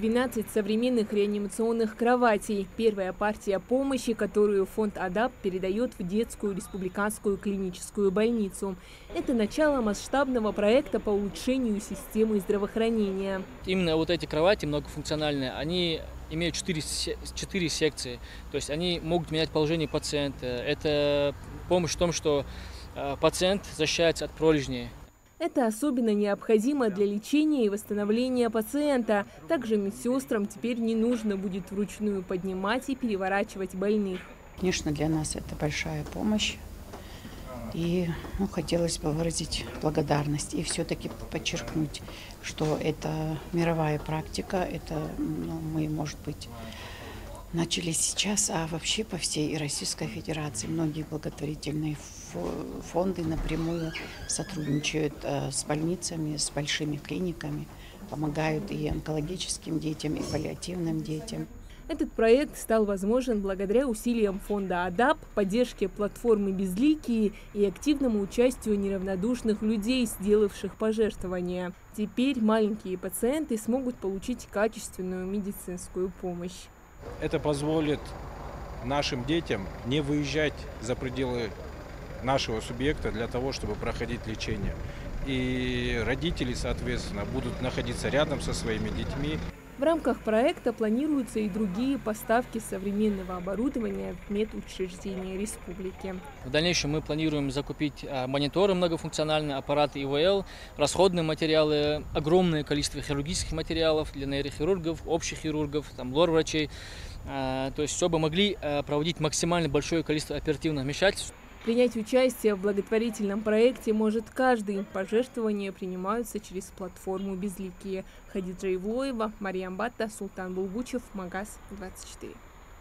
12 современных реанимационных кроватей. Первая партия помощи, которую фонд АДАП передает в детскую республиканскую клиническую больницу. Это начало масштабного проекта по улучшению системы здравоохранения. Именно вот эти кровати многофункциональные, они имеют 4 секции. То есть они могут менять положение пациента. Это помощь в том, что пациент защищается от пролежней. Это особенно необходимо для лечения и восстановления пациента. Также медсестрам теперь не нужно будет вручную поднимать и переворачивать больных. Конечно, для нас это большая помощь. И хотелось бы выразить благодарность и все-таки подчеркнуть, что это мировая практика. Это мы, может быть, начали сейчас, а вообще по всей Российской Федерации многие благотворительные фонды напрямую сотрудничают с больницами, с большими клиниками, помогают и онкологическим детям, и паллиативным детям. Этот проект стал возможен благодаря усилиям фонда АДАП, поддержке платформы «Безликие» и активному участию неравнодушных людей, сделавших пожертвования. Теперь маленькие пациенты смогут получить качественную медицинскую помощь. Это позволит нашим детям не выезжать за пределы нашего субъекта для того, чтобы проходить лечение. И родители, соответственно, будут находиться рядом со своими детьми. В рамках проекта планируются и другие поставки современного оборудования в медучреждения республики. В дальнейшем мы планируем закупить мониторы многофункциональные, аппараты ИВЛ, расходные материалы, огромное количество хирургических материалов для нейрохирургов, общих хирургов, лор-врачей. То есть, чтобы могли проводить максимально большое количество оперативных вмешательств. Принять участие в благотворительном проекте может каждый. Пожертвования принимаются через платформу «Безликие». Хадиджа Ивлоева, Мария Амбатта, Султан Булгучев, Магаз 24.